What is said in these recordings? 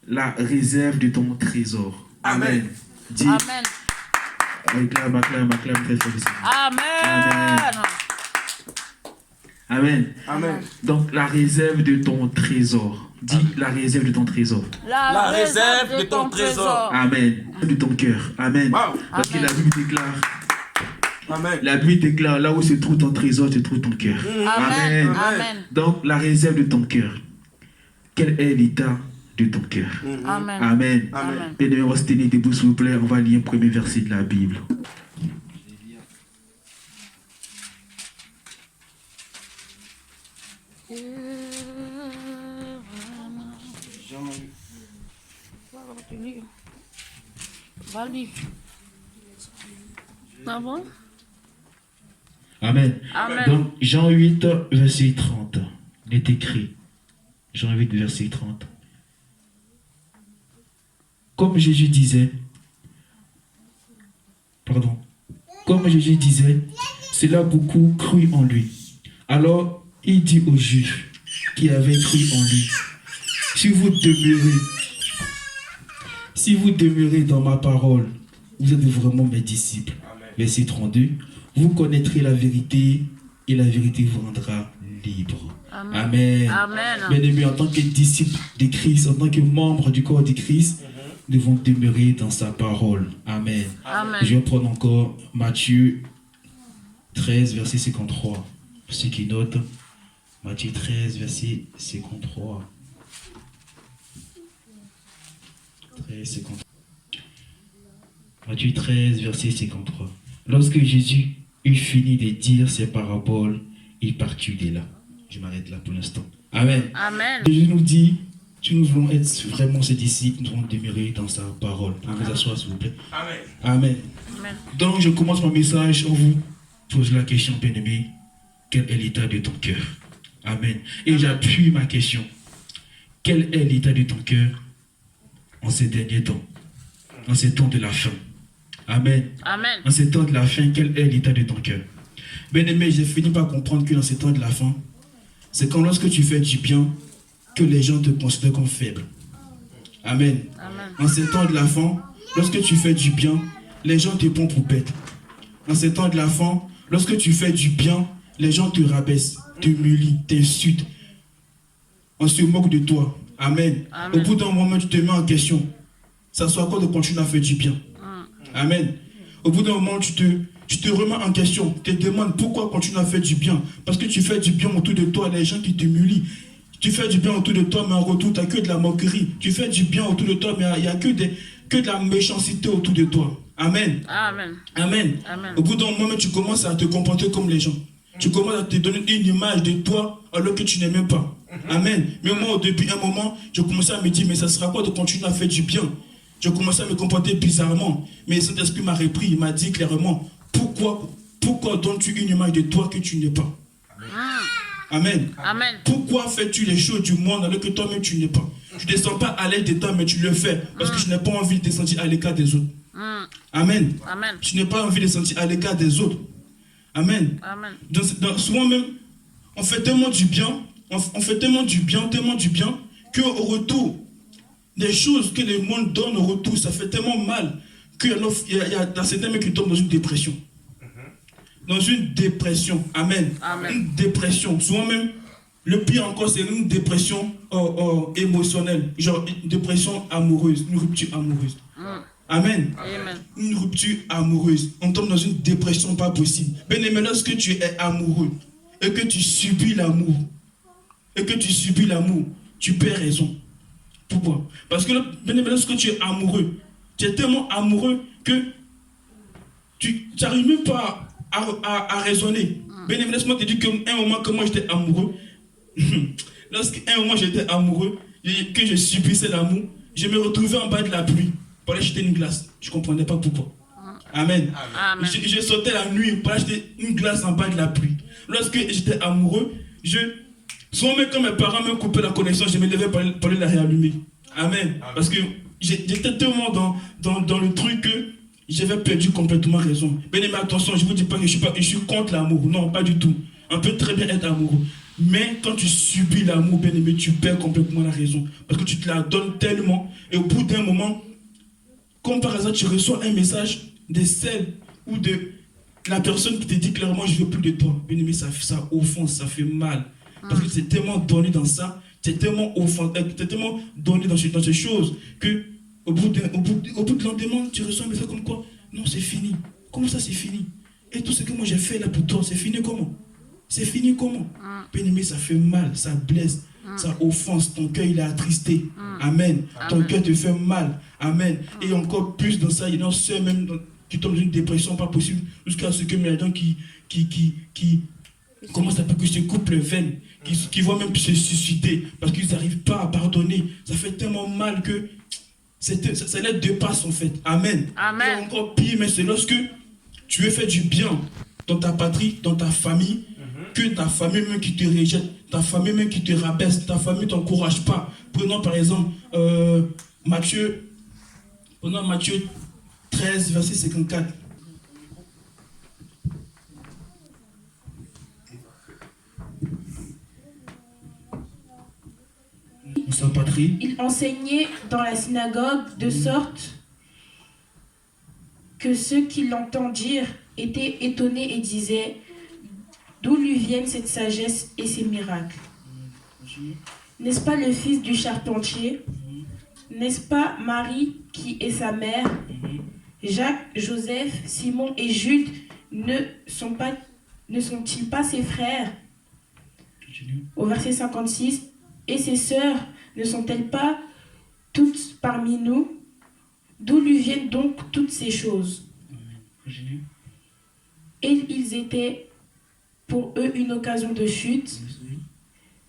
la réserve de ton trésor. Amen. Dis, Amen. acclame très fort. Amen. Amen. Amen. Donc, la réserve de ton trésor. Dis, la réserve de ton trésor. La réserve de ton trésor. Amen. De ton cœur. Amen. Wow. Parce que Amen. la Bible déclare, Amen. la Bible déclare, là où se trouve ton trésor, se trouve ton cœur. Amen. Amen. Amen. Donc, la réserve de ton cœur. Quel est l'état de ton cœur? Amen. Amen. Amen. Bien-aimés, on va se tenir debout, s'il vous plaît. On va lire le premier verset de la Bible. Va lire. Ah bon? Amen. Amen. Donc, Jean 8, verset 30. Il est écrit. Jean 8, verset 30. Comme Jésus disait, cela beaucoup cru en lui. Alors, il dit aux Juifs qui avaient cru en lui, si vous demeurez dans ma parole, vous êtes vraiment mes disciples. Verset 32. Vous connaîtrez la vérité et la vérité vous rendra libre. Amen. Amen. Bien-aimés, en tant que disciples de Christ, en tant que membres du corps de Christ, nous devons demeurer dans sa parole. Amen. Amen. Je vais prendre encore Matthieu 13, verset 53. Pour ceux qui notent, Matthieu 13, verset 53. 13, 53. Matthieu 13, verset 53. Lorsque Jésus eut fini de dire ces paraboles, il partit de là. Je m'arrête là pour l'instant. Amen. Amen. Jésus nous dit, si nous voulons être vraiment ses disciples, nous devons demeurer dans sa parole. Vous vous asseoir, s'il vous plaît. Amen. Amen. Amen. Donc, je commence mon message en vous posant la question, bien-aimé, quel est l'état de ton cœur? Amen. Et j'appuie ma question. Quel est l'état de ton cœur en ces derniers temps? En ces temps de la fin? Amen. Amen. En ces temps de la fin, quel est l'état de ton cœur? Bien-aimé, j'ai fini par comprendre que dans ces temps de la fin, c'est quand lorsque tu fais du bien, que les gens te considèrent comme faible. Amen. Amen. En ces temps de la fin, lorsque tu fais du bien, les gens te prennent pour bête. En ces temps de la fin, lorsque tu fais du bien, les gens te rabaissent, t'humilient, t'insultent. On se moque de toi. Amen. Amen. Au bout d'un moment, tu te mets en question. Ça soit quoi de continuer à faire du bien? Amen. Au bout d'un moment, tu te remets en question. Tu te demandes pourquoi continuer à faire du bien. Parce que tu fais du bien autour de toi, les gens qui t'humilient. Tu fais du bien autour de toi, mais en retour, tu n'as que de la moquerie. Tu fais du bien autour de toi, mais il n'y a que de la méchanceté autour de toi. Amen. Amen. Amen. Amen. Au bout d'un moment, tu commences à te comporter comme les gens. Tu commences à te donner une image de toi alors que tu n'es même pas. Amen. Mais moi, depuis un moment, je commençais à me dire, mais ça sera quoi de continuer à faire du bien? Je commençais à me comporter bizarrement. Mais Saint-Esprit m'a repris, il m'a dit clairement, pourquoi donnes-tu une image de toi que tu n'es pas? Amen. Amen. Pourquoi fais-tu les choses du monde alors que toi-même tu n'es pas? Tu ne te sens pas à l'aise de toi, mais tu le fais parce que tu n'as pas envie de te sentir à l'écart des autres. Amen. Amen. Tu n'as pas envie de te sentir à l'écart des autres. Amen. Amen. Donc, souvent même, on fait tellement du bien, tellement du bien, qu'au retour, des choses que le monde donne au retour, ça fait tellement mal qu'il y a dans certains mecs qui tombent dans une dépression. Dans une dépression. Amen. Amen. Une dépression. Souvent même, le pire encore, c'est une dépression émotionnelle. Genre une dépression amoureuse, une rupture amoureuse. Amen. Amen. Une rupture amoureuse. On tombe dans une dépression pas possible. Bien aimé, lorsque tu es amoureux et que tu subis l'amour, tu perds raison. Pourquoi? Parce que bien aimé, lorsque tu es amoureux, tu es tellement amoureux que tu n'arrives même pas à raisonner. Bien aimé, laisse-moi te dire qu'un moment que moi j'étais amoureux, lorsqu'un moment j'étais amoureux, que je subissais l'amour, je me retrouvais en bas de la pluie pour aller acheter une glace. Je ne comprenais pas pourquoi. Amen. Amen. Je sautais la nuit pour acheter une glace en bas de la pluie. Lorsque j'étais amoureux, souvent même quand mes parents me coupaient la connexion, je me levais pour aller la réallumer. Amen. Parce que j'étais tellement dans le truc que j'avais perdu complètement raison. Bien aimé, attention, je ne vous dis pas que je suis contre l'amour. Non, pas du tout. On peut très bien être amoureux. Mais quand tu subis l'amour, bien aimé, tu perds complètement la raison. Parce que tu te la donnes tellement. Et au bout d'un moment, comme par hasard, tu reçois un message de celle ou de la personne qui te dit clairement, je ne veux plus de toi. Bien aimé, ça offense, ça fait mal. Parce que tu es tellement donné dans ça, tu es tellement donné dans ces choses que au bout de lendemain, tu reçois un message comme quoi, non, c'est fini. Comment ça, c'est fini? Et tout ce que moi j'ai fait là pour toi, c'est fini comment? C'est fini comment? Bien aimé, ça fait mal, ça blesse, ça offense, ton cœur il est attristé. Amen. Ton cœur te fait mal. Amen. Et encore plus dans ça, il y en a ceux même qui tombent dans une dépression pas possible, jusqu'à ce que les gens qui comment ça s'appelle, que se coupent les veines, qui vont même se suicider parce qu'ils n'arrivent pas à pardonner. Ça fait tellement mal que ça les dépasse en fait. Amen. Amen. Et encore pire, mais c'est lorsque tu veux faire du bien dans ta patrie, dans ta famille, que ta famille même qui te rejette, ta famille même qui te rabaisse, ta famille ne t'encourage pas. Prenons par exemple Matthieu 13, verset 54. Sa patrie. Il enseignait dans la synagogue de sorte que ceux qui l'entendirent étaient étonnés et disaient d'où lui viennent cette sagesse et ces miracles. N'est-ce pas le fils du charpentier? N'est-ce pas Marie qui est sa mère? Jacques, Joseph, Simon et Jude ne sont-ils pas ses frères? Au verset 56, et ses sœurs ne sont-elles pas toutes parmi nous? D'où lui viennent donc toutes ces choses? Et ils étaient pour eux une occasion de chute.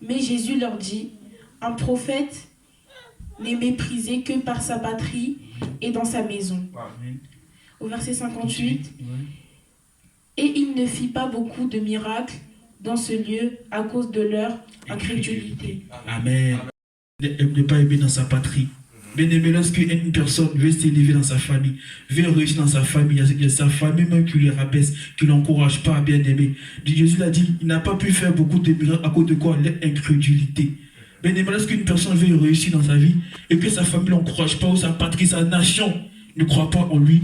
Mais Jésus leur dit, un prophète n'est méprisé que par sa patrie et dans sa maison. Au verset 58, et il ne fit pas beaucoup de miracles dans ce lieu à cause de leur incrédulité. Amen. Ne pas aimer dans sa patrie. Bien aimé, lorsque une personne veut s'élever dans sa famille, veut réussir dans sa famille, il y a sa famille même qui lui rabaisse, qui ne l'encourage pas à bien aimer. Jésus l'a dit, il n'a pas pu faire beaucoup de miracles à cause de quoi? L'incrédulité. Bien aimé, lorsqu'une personne veut réussir dans sa vie et que sa famille ne l'encourage pas, ou sa patrie, sa nation ne croit pas en lui,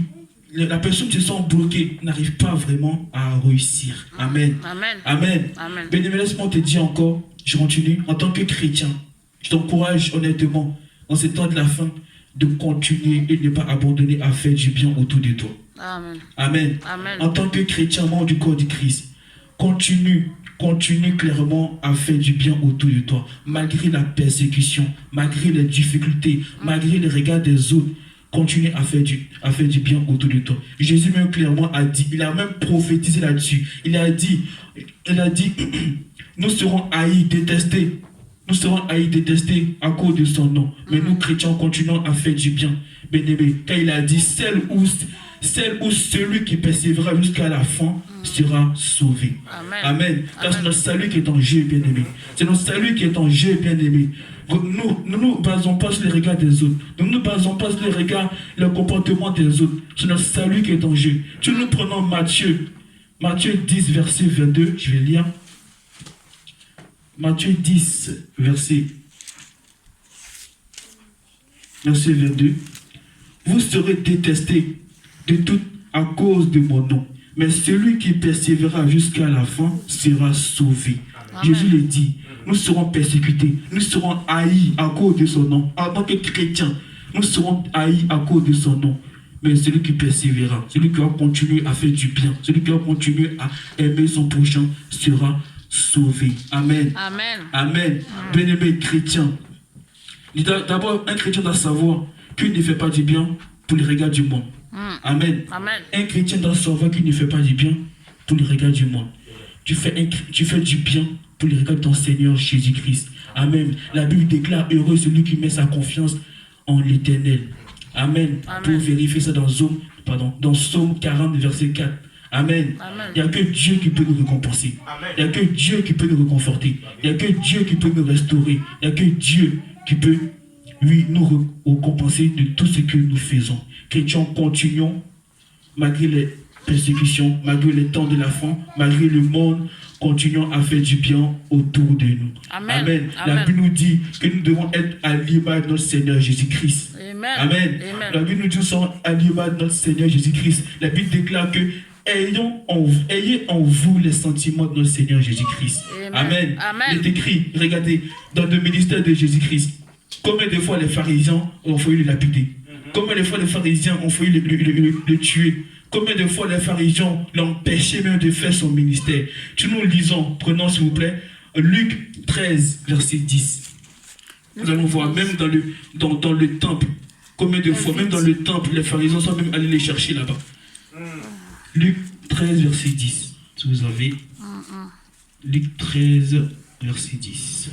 la personne se sent bloquée, n'arrive pas vraiment à réussir. Amen. Amen. Amen. Amen. Bien aimé, laisse-moi te dire encore, je continue, en tant que chrétien, je t'encourage honnêtement, en ces temps de la fin, de continuer et de ne pas abandonner à faire du bien autour de toi. Amen. Amen. Amen. En tant que chrétien, membre du corps du Christ, continue clairement à faire du bien autour de toi, malgré la persécution, malgré les difficultés, malgré les regards des autres. Continue à faire du bien autour de toi. Jésus même clairement a dit, il a même prophétisé là-dessus. Il a dit, nous serons haïs, détestés. Nous serons haïs, détestés à cause de son nom. Mais nous, chrétiens, continuons à faire du bien. Bien-aimé, car il a dit, celle où celui qui persévérera jusqu'à la fin sera sauvé. Amen. Amen. Car c'est notre salut qui est en jeu, bien-aimé. C'est notre salut qui est en jeu, bien-aimé. Nous ne nous basons pas sur les regards des autres. Nous ne nous basons pas sur les regards, le comportement des autres. C'est notre salut qui est en jeu. Si nous prenons Matthieu 10, verset 22, je vais lire. Matthieu 10, verset 22. Vous serez détestés de tout à cause de mon nom. Mais celui qui persévérera jusqu'à la fin sera sauvé. Amen. Jésus le dit. Nous serons persécutés, nous serons haïs à cause de son nom. En tant que chrétiens, nous serons haïs à cause de son nom. Mais celui qui persévérera, celui qui va continuer à faire du bien, celui qui va continuer à aimer son prochain sera sauvé. Amen. Amen. Amen. Bien-aimé chrétien. D'abord, un chrétien doit savoir qu'il ne fait pas du bien pour les regards du monde. Amen. Amen. Un chrétien doit savoir qu'il ne fait pas du bien pour les regards du monde. Tu fais du bien pour les regards de ton Seigneur Jésus-Christ. Amen. La Bible déclare heureux celui qui met sa confiance en l'Éternel. Amen. Amen. Pour vérifier ça dans Psaume 40, verset 4. Amen. Amen. Il n'y a que Dieu qui peut nous récompenser. Il n'y a que Dieu qui peut nous réconforter. Il n'y a que Dieu qui peut nous restaurer. Il n'y a que Dieu qui peut, lui, nous récompenser de tout ce que nous faisons. Chrétiens, continuons, malgré persécutions, malgré les temps de la faim, malgré le monde, continuons à faire du bien autour de nous. Amen. Amen. La Amen. Bible nous dit que nous devons être à l'image de notre Seigneur Jésus-Christ. Amen. Amen. Amen. La Bible nous dit que nous sommes à l'image de notre Seigneur Jésus-Christ. La Bible déclare que ayez en vous les sentiments de notre Seigneur Jésus-Christ. Amen. Amen. Amen. Il est écrit, regardez, dans le ministère de Jésus-Christ, combien de fois les pharisiens ont failli le lapider? Combien de fois les pharisiens ont failli le tuer? Combien de fois les pharisiens l'ont empêché même de faire son ministère? Tu nous lisons, prenons s'il vous plaît, Luc 13, verset 10. Nous allons voir, même dans le temple, combien de fois, même dans le temple, les pharisiens sont même allés les chercher là-bas. Luc 13, verset 10. Si vous avez. Luc 13, verset 10.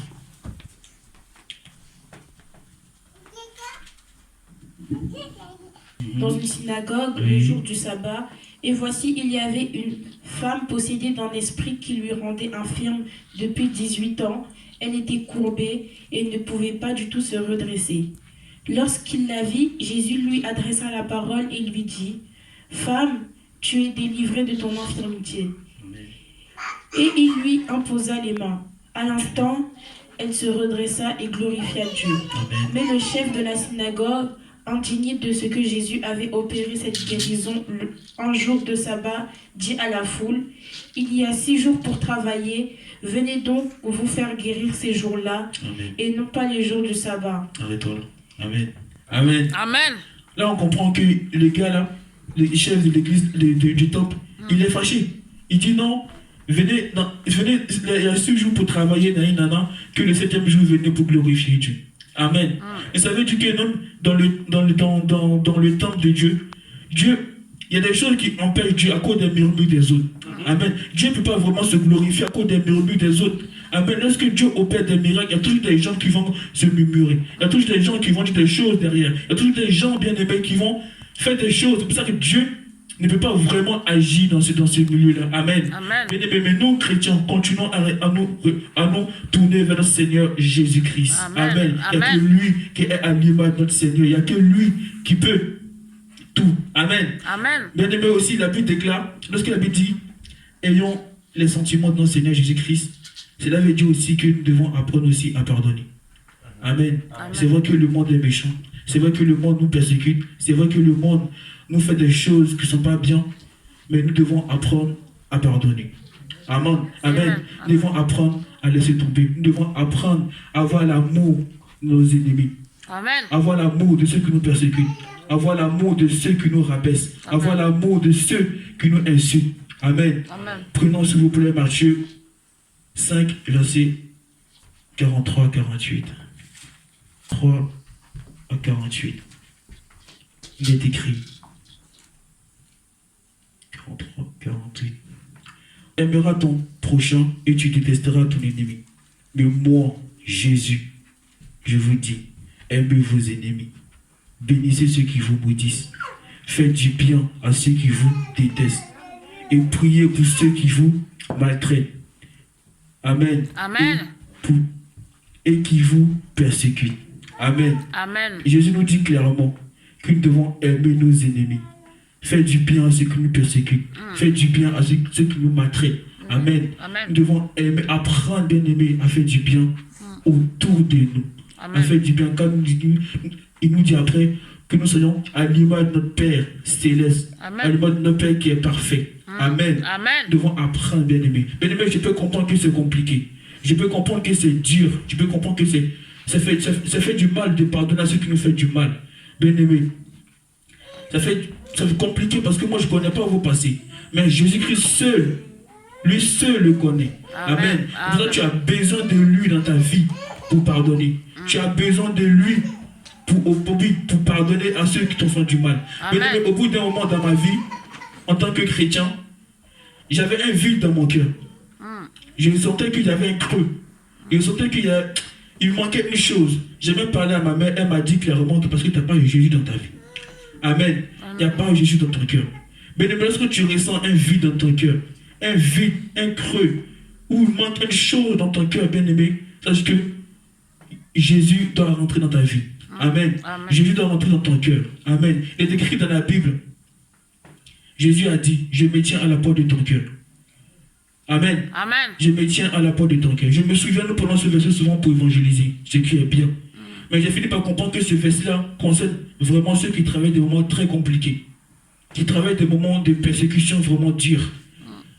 Dans une synagogue, Oui. le jour du sabbat, et voici, il y avait une femme possédée d'un esprit qui lui rendait infirme depuis 18 ans. Elle était courbée et ne pouvait pas du tout se redresser. Lorsqu'il la vit, Jésus lui adressa la parole et lui dit, « Femme, tu es délivrée de ton infirmité. » Et il lui imposa les mains. À l'instant, elle se redressa et glorifia Dieu. Mais le chef de la synagogue, indigné de ce que Jésus avait opéré cette guérison un jour de sabbat, dit à la foule, « Il y a 6 jours pour travailler, venez donc vous faire guérir ces jours-là, et non pas les jours du sabbat. » Arrête-toi là. Amen. Amen. Amen. Là, on comprend que le gars là, le chef de l'église du temple, il est fâché. Il dit non, venez, il y a 6 jours pour travailler, que le 7e jour, venez pour glorifier Dieu. Amen. Et ça veut dire que non, dans le temple de Dieu, il y a des choses qui empêchent Dieu à cause des murmures des autres. Amen. Dieu ne peut pas vraiment se glorifier à cause des murmures des autres. Amen. Lorsque Dieu opère des miracles, il y a toujours des gens qui vont se murmurer. Il y a toujours des gens qui vont dire des choses derrière. Il y a toujours des gens bien aimés qui vont faire des choses. C'est pour ça que Dieu ne peut pas vraiment agir dans ce milieu-là. Amen. Amen. Mais nous, chrétiens, continuons à nous tourner vers notre Seigneur Jésus-Christ. Amen. Amen. Il n'y a que Amen. lui qui est à l'image de notre Seigneur. Il n'y a que lui qui peut tout. Amen. Amen. Bien aimé aussi, la Bible déclare, lorsque la Bible dit, ayons les sentiments de notre Seigneur Jésus-Christ, cela veut dire aussi que nous devons apprendre aussi à pardonner. Amen. Amen. C'est vrai que le monde est méchant. C'est vrai que le monde nous persécute. C'est vrai que le monde nous fait des choses qui ne sont pas bien. Mais nous devons apprendre à pardonner. Amen. Amen. Amen. Nous devons apprendre à laisser tomber. Nous devons apprendre à avoir l'amour de nos ennemis. Amen. Avoir l'amour de ceux qui nous persécutent. Avoir l'amour de ceux qui nous rabaissent. Amen. Avoir l'amour de ceux qui nous insultent. Amen. Amen. Prenons s'il vous plaît Matthieu 5, verset 43-48. 3 à 48. Il est écrit. 43-48. Aimeras ton prochain et tu détesteras ton ennemi. Mais moi, Jésus, je vous dis, aimez vos ennemis. Bénissez ceux qui vous maudissent. Faites du bien à ceux qui vous détestent. Et priez pour ceux qui vous maltraitent. Amen. Amen. Et qui vous persécutent. Amen. Amen. Jésus nous dit clairement que nous devons aimer nos ennemis. Faire du bien à ceux qui nous persécutent. Faire du bien à ceux qui nous maltraitent. Amen. Amen. Nous devons aimer, apprendre, bien aimer, à faire du bien autour de nous. Amen. À faire du bien. Quand il nous dit après que nous soyons à l'image de notre Père céleste. Amen. À l'image de notre Père qui est parfait. Amen. Amen. Nous devons apprendre, bien aimé. Bien aimé, je peux comprendre que c'est compliqué. Je peux comprendre que c'est dur. Je peux comprendre que ça fait du mal de pardonner à ceux qui nous font du mal. Bien aimé. Ça fait compliqué parce que moi je ne connais pas vos passés. Mais Jésus-Christ seul, lui seul le connaît. Amen. Amen. Pour ça, tu as besoin de lui dans ta vie pour pardonner. Tu as besoin de lui pour pardonner à ceux qui t'ont fait du mal. Amen. Bien aimé, au bout d'un moment dans ma vie, en tant que chrétien, j'avais un vide dans mon cœur. Je sentais qu'il y avait un creux. Je sentais qu'il manquait une chose. J'ai même parlé à ma mère, elle m'a dit clairement que parce que tu n'as pas eu Jésus dans ta vie. Amen. Il n'y a pas eu Jésus dans ton cœur. Mais lorsque tu ressens un vide dans ton cœur, un vide, un creux, ou il manque une chose dans ton cœur, bien aimé, sache que Jésus doit rentrer dans ta vie. Amen. Amen. Jésus doit rentrer dans ton cœur. Amen. Il est écrit dans la Bible Jésus a dit, je me tiens à la porte de ton cœur. Amen. Amen. Je me tiens à la porte de ton cœur. Je me souviens, nous prenons ce verset souvent pour évangéliser, ce qui est bien. Mais j'ai fini par comprendre que ce verset-là concerne vraiment ceux qui travaillent des moments très compliqués, qui travaillent des moments de persécution vraiment durs.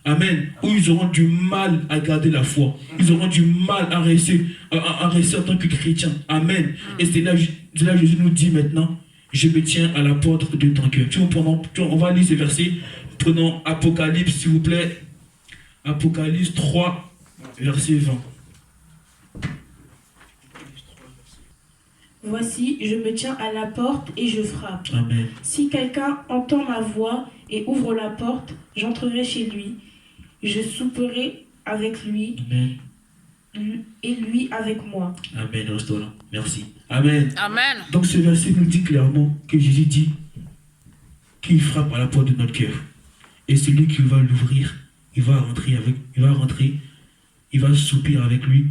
Amen. Où ils auront du mal à garder la foi. Ils auront du mal à rester en tant que chrétien. Amen. Et c'est là Jésus nous dit maintenant, je me tiens à la porte de ton cœur. On va lire ce verset. Prenons Apocalypse, s'il vous plaît. Apocalypse 3, verset 20. Voici, je me tiens à la porte et je frappe. Amen. Si quelqu'un entend ma voix et ouvre la porte, j'entrerai chez lui. Je souperai avec lui Amen. et lui avec moi. Amen. Restons là. Merci. Amen. Amen. Donc ce verset nous dit clairement que Jésus dit qu'il frappe à la porte de notre cœur. Et celui qui va l'ouvrir, il va rentrer, il va soupir avec lui,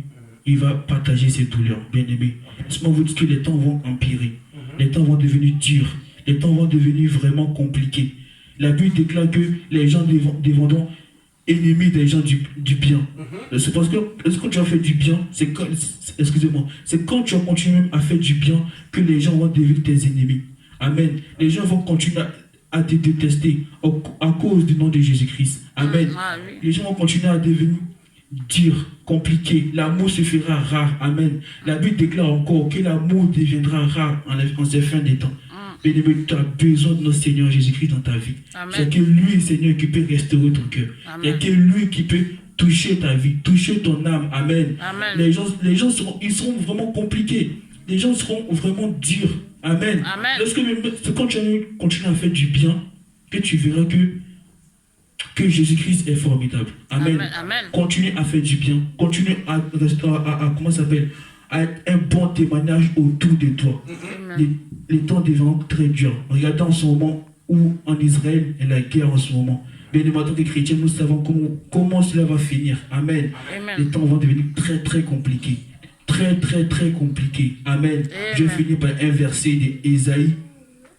il va partager ses douleurs. Bien aimé, laisse-moi vous dire que les temps vont empirer, les temps vont devenir durs, les temps vont devenir vraiment compliqués. La Bible déclare que les gens deviendront ennemis des gens du bien. C'est parce que quand tu as fait du bien, c'est quand tu as continué même à faire du bien que les gens vont devenir tes ennemis. Amen. Les gens vont continuer à te détester à cause du nom de Jésus-Christ. Amen. Les gens vont continuer à devenir durs, compliqués. L'amour se fera rare. Amen. La Bible déclare encore que l'amour deviendra rare en ces fins des temps. Bien-aimé, tu as besoin de notre Seigneur Jésus-Christ dans ta vie. C'est que lui, Seigneur, qui peut restaurer ton cœur. Il n'y a que lui qui peut toucher ta vie, toucher ton âme. Amen. Amen. Les gens seront vraiment compliqués. Les gens seront vraiment durs. Amen. Amen. C'est quand tu continues à faire du bien que tu verras que Jésus-Christ est formidable. Amen. Amen. Amen. Continue à faire du bien. Continue à comment ça s'appelle, à être un bon témoignage autour de toi. Les temps deviennent très durs. Regardez en ce moment où en Israël est la guerre en ce moment. Bien évidemment, en tant que chrétiens, nous savons comment cela va finir. Amen. Amen. Les temps vont devenir très très compliqués. Très très très compliqués. Amen. Je finis par un verset d'Ésaïe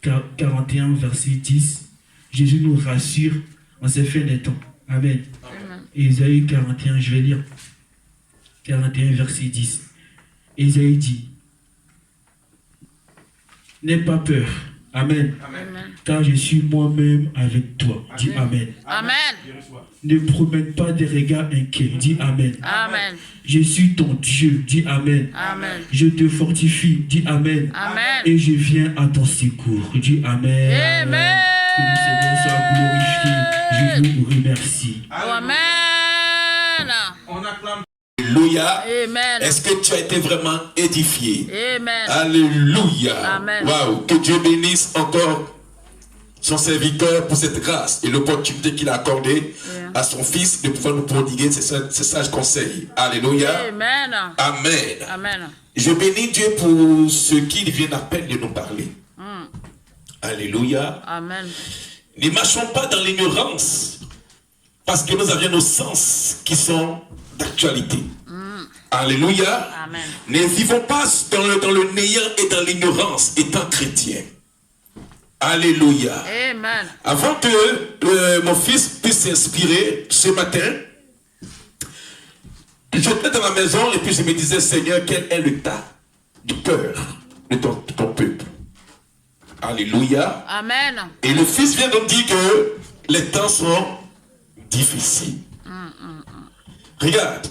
41, verset 10. Jésus nous rassure en ces fins des temps. Amen. Ésaïe 41, je vais lire. 41, verset 10. Ésaïe dit, n'aie pas peur. Amen. Amen. Car je suis moi-même avec toi. Dis Amen. Amen. Ne promène pas des regards inquiets. Dis Amen. Amen. Je suis ton Dieu. Dis Amen. Amen. Je te fortifie. Dis Amen. Amen. Et je viens à ton secours. Dis Amen. Amen. Que le Seigneur soit glorifié. Je vous remercie. Amen. On acclame. Alléluia. Amen. Est-ce que tu as été vraiment édifié? Amen. Alléluia. Amen. Waouh. Que Dieu bénisse encore son serviteur pour cette grâce et l'opportunité qu'il a accordée à son fils de pouvoir nous prodiguer ses sages conseils. Alléluia. Amen. Amen. Amen. Je bénis Dieu pour ce qu'il vient à peine de nous parler. Alléluia. Amen. Ne marchons pas dans l'ignorance parce que nous avions nos sens qui sont d'actualité. Alléluia. Amen. Ne vivons pas dans le néant et dans l'ignorance étant chrétiens. Alléluia. Amen. Avant que mon fils puisse s'inspirer ce matin, j'étais dans la maison et puis je me disais, Seigneur, quel est l'état du cœur de ton peuple? Alléluia. Amen. Et le fils vient de dire que les temps sont difficiles. Regarde,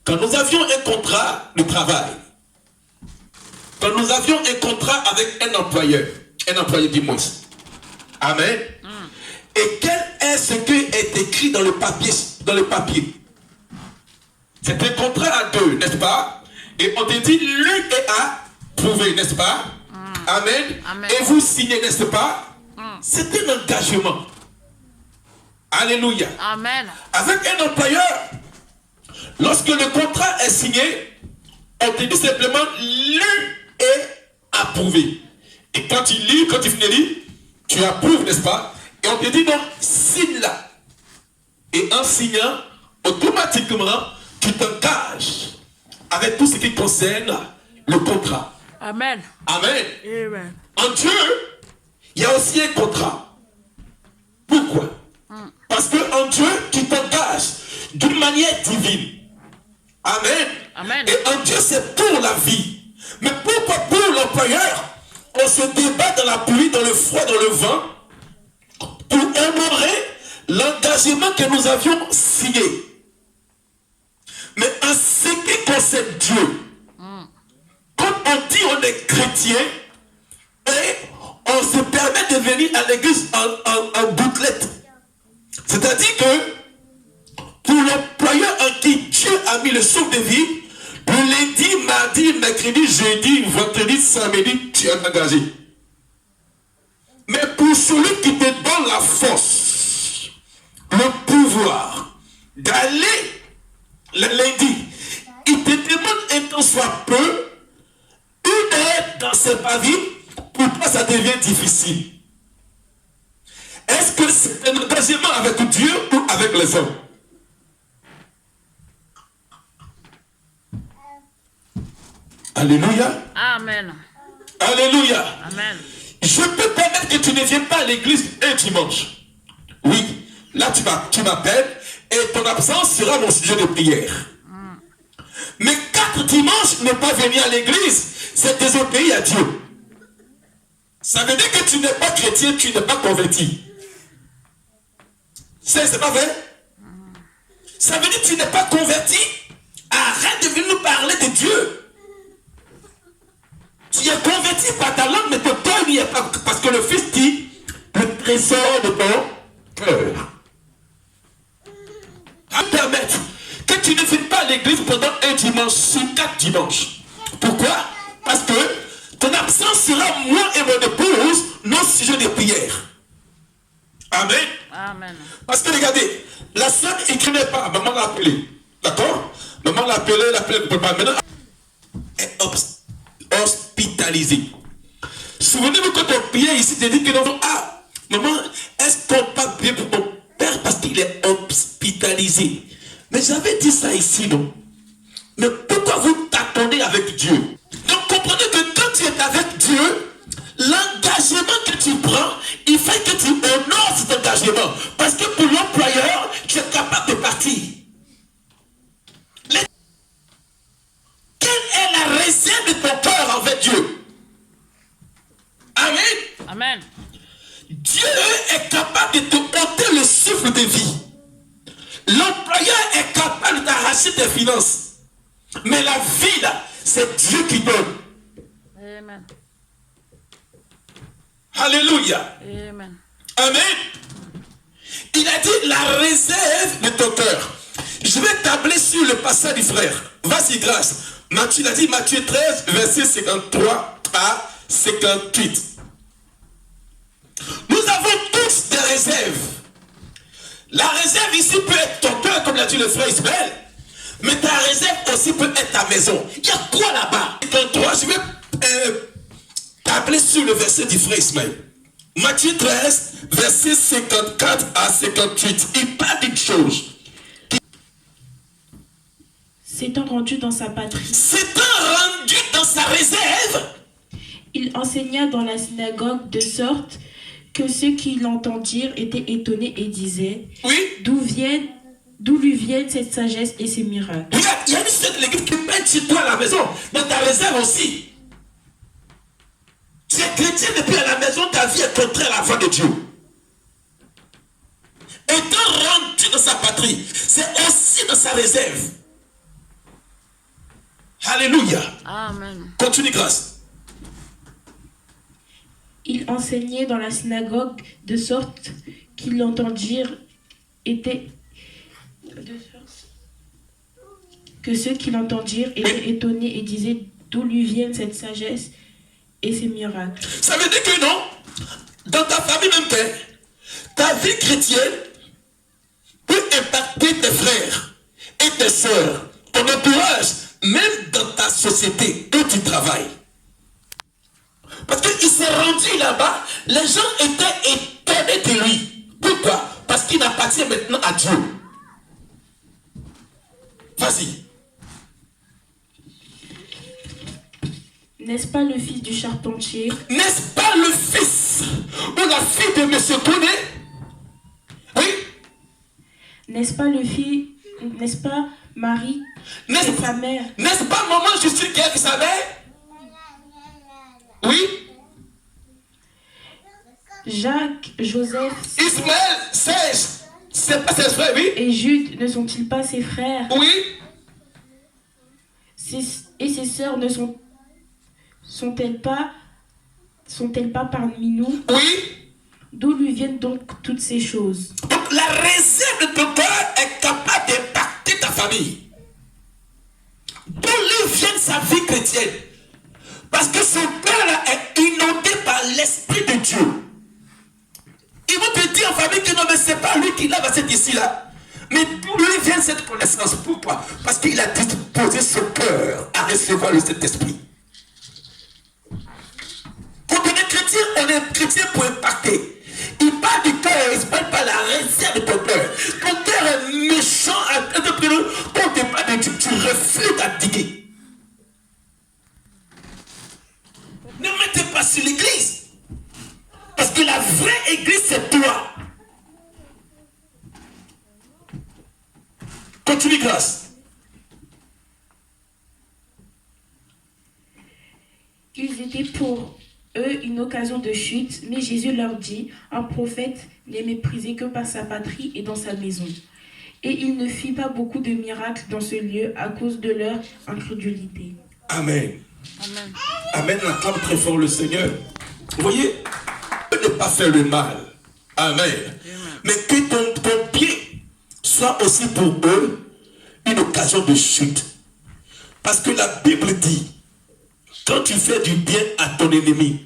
quand nous avions un contrat de travail, quand nous avions un contrat avec un employé du moins, amen. Et quel est ce qui est écrit dans le papier? C'est un contrat à deux, n'est-ce pas? Et on te dit, l'un est approuvé, n'est-ce pas? Amen. Amen. Et vous signez, n'est-ce pas? C'est un engagement. Alléluia. Amen. Avec un employeur, lorsque le contrat est signé, on te dit simplement, l'un est approuvé. Et quand tu lis, quand tu finis de lire, tu approuves, n'est-ce pas? Et on te dit donc, signe là. Et en signant, automatiquement, tu t'engages avec tout ce qui concerne le contrat. Amen. Amen. Amen. En Dieu, il y a aussi un contrat. Pourquoi? manière divine. Amen. Amen. Et en Dieu, c'est pour la vie. Mais pourquoi pour l'employeur, on se débat dans la pluie, dans le froid, dans le vent, pour honorer l'engagement que nous avions signé. Mais en ce qui concerne Dieu, quand on dit on est chrétien, et on se permet de venir à l'église en gouttelette. C'est-à-dire que pour l'employeur en qui Dieu a mis le souffle de vie, le lundi, mardi, mercredi, jeudi, vendredi, samedi, tu es engagé. Mais pour celui qui te donne la force, le pouvoir d'aller le lundi, il te demande un temps soit peu, une heure dans cette vie, pour toi ça devient difficile. Est-ce que c'est un engagement avec Dieu ou avec les hommes? Alléluia. Amen. Alléluia. Amen. Je peux permettre que tu ne viennes pas à l'église un dimanche. Oui, là tu m'appelles et ton absence sera mon sujet de prière. Mais 4 dimanches ne pas venir à l'église, c'est désobéir à Dieu. Ça veut dire que tu n'es pas chrétien, tu n'es pas converti. C'est pas vrai? Ça veut dire que tu n'es pas converti. Arrête de venir nous parler de Dieu. Tu es converti par ta langue, mais ton cœur n'y est pas. Parce que le Fils dit, le trésor de ton cœur. À permettre que tu ne viennes pas à l'église pendant un dimanche sur 4 dimanches. Pourquoi? Parce que ton absence sera moi et mon épouse nos sujets de prière. Amen. Amen. Parce que regardez, la sœur n'écrivait pas, maman l'a appelé. D'accord? Maman l'a appelé, pas. Maintenant, elle est hospitalisée. Souvenez-vous quand on priait ici, j'ai dit que non, ah, maman, est-ce qu'on pas prier pour mon père parce qu'il est hospitalisé? Mais j'avais dit ça ici, non? Mais pourquoi vous t'attendez avec Dieu? Donc comprenez que quand tu es avec Dieu, l'engagement que tu prends, il faut que tu honores cet engagement. Parce que pour l'employeur, tu es capable de partir. Quelle est la réserve de ton cœur envers Dieu? Amen. Amen. Dieu est capable de te ôter le souffle de vie. L'employeur est capable de t'arracher tes finances. Mais la vie, là, c'est Dieu qui donne. Amen. Alléluia. Amen. Amen. Il a dit la réserve de ton cœur. Je vais tabler sur le passage du frère. Vas-y, grâce. Matthieu, il a dit Matthieu 13, verset 53 à 58. Nous avons tous des réserves. La réserve ici peut être ton cœur, comme l'a dit le frère Ismaël. Mais ta réserve aussi peut être ta maison. Il y a quoi là-bas? 53, je vais tabler sur le verset du frère Ismaël. Matthieu 13, verset 54 à 58. Il parle d'une chose. S'étant rendu dans sa patrie, S'étant rendu dans sa réserve, il enseigna dans la synagogue de sorte que ceux qui l'entendirent étaient étonnés et disaient oui, d'où lui viennent cette sagesse et ces miracles. regarde, il y a une seule de l'église qui peine chez toi à la maison, dans ta réserve aussi. Tu es chrétien depuis à la maison, ta vie est contraire à la voix de Dieu. Étant rendu dans sa patrie, c'est aussi dans sa réserve. Alléluia. Amen. Continue, grâce. Il enseignait dans la synagogue de sorte qu'ils l'entendirent étaient que ceux qui l'entendirent étaient étonnés et disaient d'où lui viennent cette sagesse et ces miracles. Ça veut dire que non, dans ta famille même, ta vie chrétienne peut impacter tes frères et tes soeurs, ton entourage, même dans ta société où tu travailles. Parce qu'il s'est rendu là-bas, les gens étaient étonnés de lui. Pourquoi? Parce qu'il appartient maintenant à Dieu. Vas-y. N'est-ce pas le fils du charpentier? N'est-ce pas le fils ou la fille de M. Koné? Oui. N'est-ce pas le fils N'est-ce pas Marie N'est-ce et sa mère? N'est-ce pas maman Justine qui est avec sa mère? Oui. Jacques, Joseph Ismaël, c'est pas ses frères, oui. et Jude ne sont-ils pas ses frères? Oui. Et ses sœurs ne sont-elles pas parmi nous? Oui. D'où lui viennent donc toutes ces choses? Donc la réserve de ton cœur est capable d'impacter ta famille. D'où lui vient sa vie chrétienne. Parce que son cœur est inondé par l'Esprit de Dieu. Ils vont te dire en famille que non, mais c'est pas lui qui l'a dans cette ici-là. Mais d'où lui vient cette connaissance? Pourquoi? Parce qu'il a disposé son cœur à recevoir le Saint-Esprit. Quand on est chrétien, on est chrétien pour impacter. Il parle du cœur, il ne parle pas de la réserve de ton cœur. Ton cœur est méchant, quand on te parle de Dieu, tu refuses d'abdiquer. Ne mettez pas sur l'église. Parce que la vraie église, c'est toi. Continue, grâce. Ils étaient pour eux une occasion de chute, mais Jésus leur dit, un prophète n'est méprisé que par sa patrie et dans sa maison. Et il ne fit pas beaucoup de miracles dans ce lieu à cause de leur incrédulité. Amen. Amen. Amen, on acclame très fort le Seigneur. Vous voyez, ne pas faire le mal. Amen. Mais que ton pied soit aussi pour eux une occasion de chute. Parce que la Bible dit, quand tu fais du bien à ton ennemi,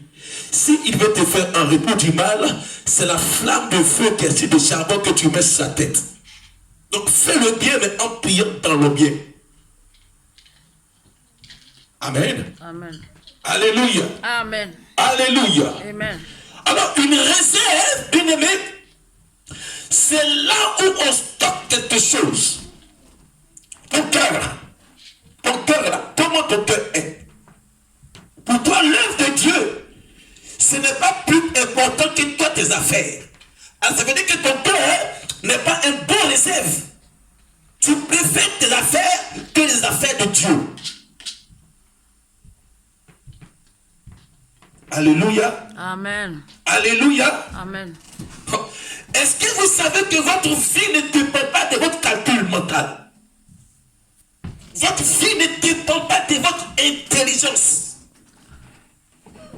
s'il veut te faire un retour du mal, c'est la flamme de feu qui est sur le charbon que tu mets sur sa tête. Donc fais le bien, mais en priant dans le bien. Amen. Amen. Alléluia. Amen. Alléluia. Amen. Alors, une réserve, bien aimé, c'est là où on stocke quelque chose. Ton cœur là, comment ton cœur est? Pour toi, l'œuvre de Dieu, ce n'est pas plus important que toi tes affaires. Alors, ça veut dire que ton cœur n'est pas un bon réserve. Tu préfères tes affaires que les affaires de Dieu. Alléluia. Amen. Alléluia. Amen. Est-ce que vous savez que votre vie ne dépend pas de votre calcul mental? Votre vie ne dépend pas de votre intelligence.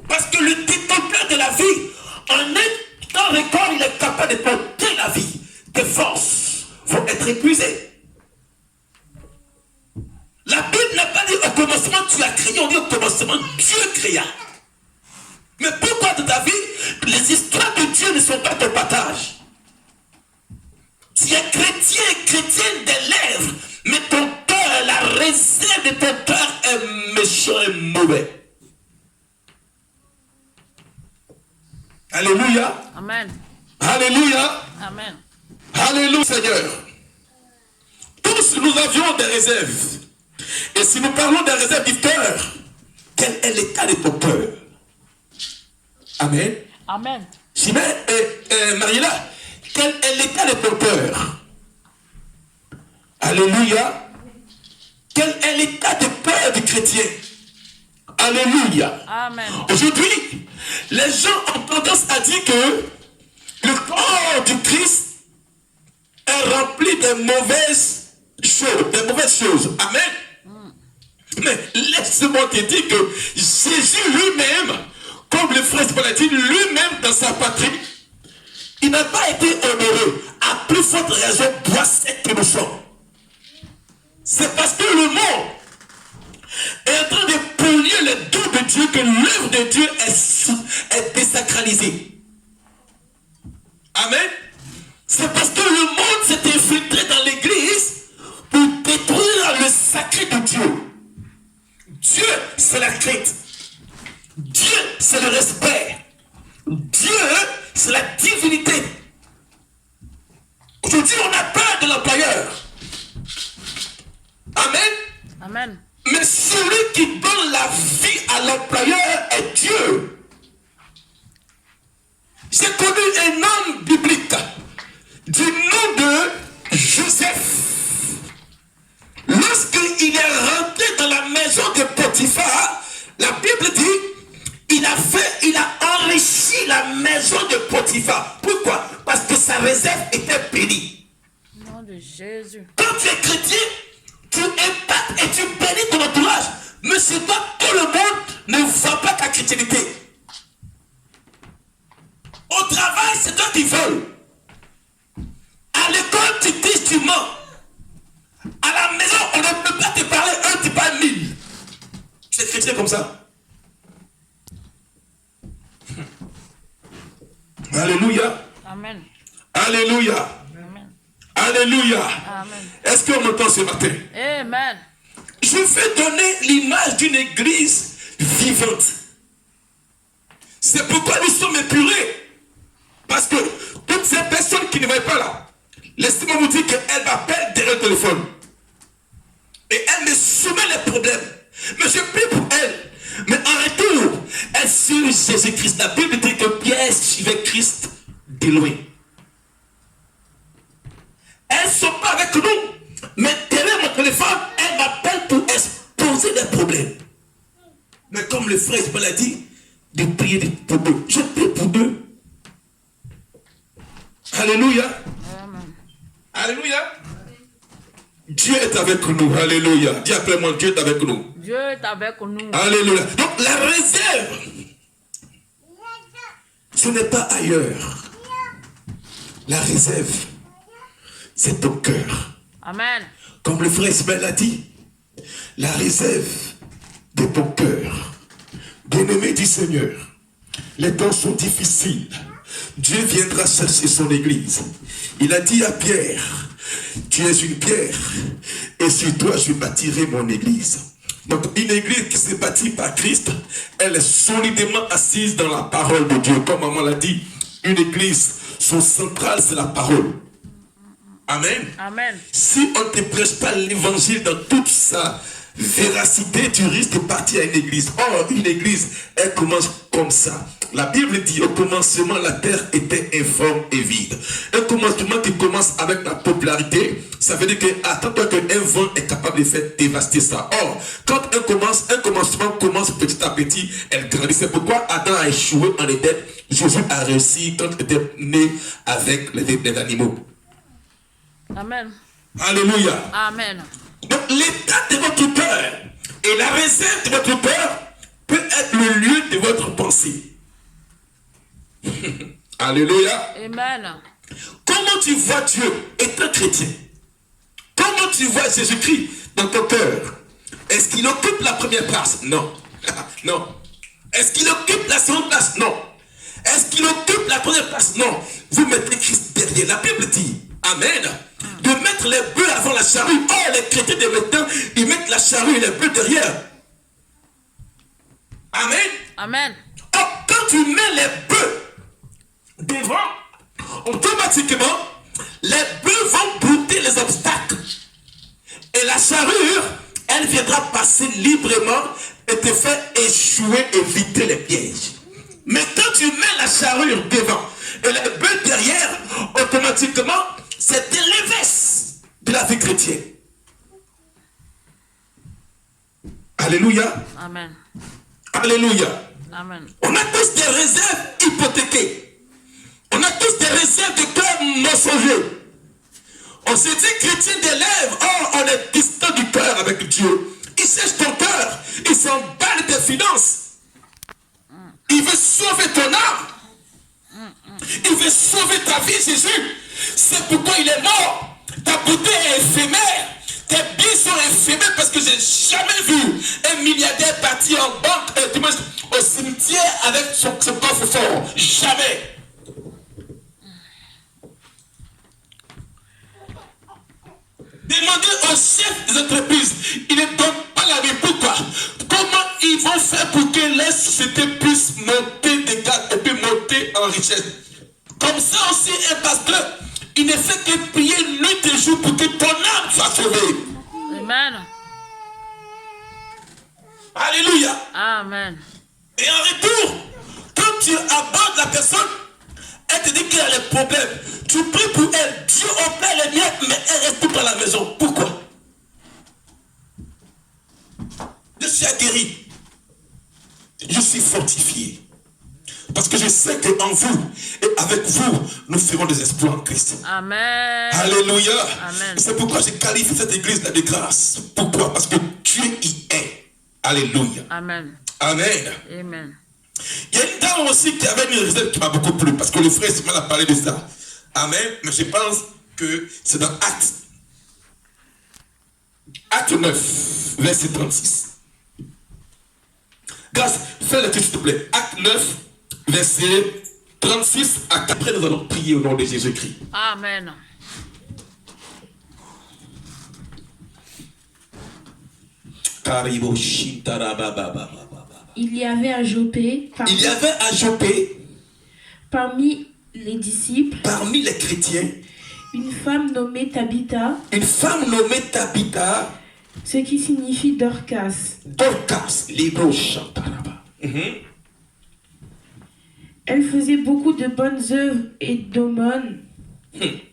Parce que le détenteur de la vie, en un temps record, il est capable de porter la vie. Tes forces vont être épuisées. La Bible n'a pas dit au commencement tu as créé, on dit au commencement Dieu créa. Mais pourquoi dans ta vie, les histoires de Dieu ne sont pas ton partage? Tu es chrétien et chrétienne des lèvres, mais ton cœur, la réserve de ton cœur est méchant et mauvais. Alléluia. Amen. Alléluia. Amen. Alléluia, Seigneur. Tous nous avions des réserves. Et si nous parlons des réserves du cœur, quel est l'état de ton cœur? Amen. Amen. Simon et Mariela, quel est l'état de ton cœur? Alléluia. Quel est l'état de cœur du chrétien? Alléluia. Amen. Aujourd'hui, les gens ont tendance à dire que le corps du Christ est rempli de mauvaises choses. Amen. Mais laisse-moi te dire que Jésus lui-même, comme le frère Paul a dit, lui-même dans sa patrie, il n'a pas été honoré. À plus forte raison, boissette que nous sommes. C'est parce que le monde est en train de polluer le don de Dieu que l'œuvre de Dieu est désacralisée. Amen. C'est parce que le monde s'est infiltré dans l'église pour détruire le sacré de Dieu. Dieu, c'est la crainte. Dieu, c'est le respect. Dieu, c'est la divinité. Aujourd'hui, on a peur de l'employeur. Amen. Amen. Mais celui qui donne la vie à l'employeur est Dieu. J'ai connu un homme biblique du nom de Joseph. la maison de Potiphar. Pourquoi? Parce que sa réserve était bénie. Au nom de Jésus. Quand tu es chrétien, tu impactes et tu bénis ton entourage. Mais c'est pas tout le monde ne voit pas ta chrétienté. Au travail, c'est toi qui voles. À l'école, tu dis, tu mens. À la maison, on ne peut pas te parler un, tu parles 1000. Tu es chrétien comme ça? Alléluia. Amen. Alléluia. Amen. Alléluia. Amen. Est-ce qu'on m'entend ce matin? Amen. Je vais donner l'image d'une église vivante. C'est pourquoi nous sommes épurés. Parce que toutes ces personnes qui ne voient pas là, laissez-moi vous dire qu'elle m'appelle derrière le téléphone. Et elle me soumet les problèmes. Mais je prie pour elle. Mais en retour, elle suit Jésus-Christ. La Bible dit que Pierre suivait Christ de loin. Elles ne sont pas avec nous. Mais derrière mon téléphone, elle m'appelle pour exposer des problèmes. Mais comme le frère Isabelle a dit, de prier pour eux. Je prie pour eux. Alléluia. Amen. Alléluia. Dieu est avec nous. Alléluia. Dis après moi, Dieu est avec nous. Dieu est avec nous. Alléluia. Donc la réserve, ce n'est pas ailleurs. La réserve, c'est ton cœur. Amen. Comme le frère Ismaël a dit, la réserve de ton cœur. Bien-aimé du Seigneur, les temps sont difficiles. Dieu viendra chercher son église. Il a dit à Pierre, tu es une pierre et sur toi je bâtirai mon église. Donc une église qui s'est bâtie par Christ, elle est solidement assise dans la parole de Dieu. Comme maman l'a dit, une église, son central c'est la parole. Amen. Amen. Si on ne te prêche pas l'évangile dans toute sa véracité, tu risques de partir à une église. Or, une église, elle commence comme ça. La Bible dit, au commencement, la terre était informe et vide. Un commencement qui commence avec la popularité, ça veut dire que attends-toi qu'un vent est capable de faire dévaster ça. Or, quand un commencement commence petit à petit, elle grandit. C'est pourquoi Adam a échoué en Éden. Jésus a réussi quand il était né avec les animaux. Amen. Alléluia. Amen. Donc l'état de votre cœur et la réserve de votre cœur peut être le lieu de votre pensée. Alléluia. Amen. Comment tu vois Dieu étant chrétien? Comment tu vois Jésus-Christ dans ton cœur? Est-ce qu'il occupe la première place? Non. Non. Est-ce qu'il occupe la seconde place? Non. Est-ce qu'il occupe la première place? Non. Vous mettez Christ derrière. La Bible dit, Amen, de mettre les bœufs avant la charrue. Oh, les chrétiens de maintenant, ils mettent la charrue et les bœufs derrière. Amen. Amen. Oh, quand tu mets les bœufs devant, automatiquement, les bœufs vont brouter les obstacles. Et la charrue, elle viendra passer librement et te faire échouer, éviter les pièges. Mais quand tu mets la charrue devant et les bœufs derrière, automatiquement, c'est de l'inverse de la vie chrétienne. Alléluia. Amen. Alléluia. Amen. On a tous des réserves hypothéquées. On a tous des réserves de cœur mensongers. On se dit chrétien des lèvres. Oh, on est distant du cœur avec Dieu. Il cherche ton cœur. Il s'emballe des finances. Il veut sauver ton âme. Il veut sauver ta vie, Jésus. C'est pourquoi il est mort. Ta beauté est éphémère. Tes biens sont éphémères parce que j'ai jamais vu un milliardaire partir en banque, au cimetière avec son coffre fort. Jamais. Demandez aux chefs des entreprises, ils ne donnent pas la vie. Pourquoi? Comment ils vont faire pour que les sociétés puissent monter des gars et puis monter en richesse? Comme ça aussi, un pasteur, il ne fait que prier nuit et jour pour que ton âme soit sauvée. Amen. Alléluia. Amen. Et en retour, quand tu abordes la personne, elle te dit qu'elle a des problèmes. Tu pries pour elle. Dieu opère les miens, mais elle reste toute à la maison. Pourquoi? Je suis aguerri. Je suis fortifié. Parce que je sais qu'en vous et avec vous, nous ferons des exploits en Christ. Amen. Alléluia. Amen. C'est pourquoi j'ai qualifié cette église-là de grâce. Pourquoi? Parce que Dieu y est. Alléluia. Amen. Amen. Amen. Il y a une dame aussi qui avait une réserve qui m'a beaucoup plu. Parce que le frère Simon a parlé de ça. Amen. Mais je pense que c'est dans Actes. Acte 9, verset 36. Grâce, fais le s'il te plaît. Acte 9, verset 36 à 4. Après, nous allons prier au nom de Jésus-Christ. Amen. Il y avait à Jopé, Il y avait à Jopé, parmi les disciples, parmi les chrétiens, une femme nommée Tabitha, une femme nommée Tabitha, ce qui signifie Dorcas. Dorcas, Libro Chantaraba. Elle faisait beaucoup de bonnes œuvres et d'aumônes.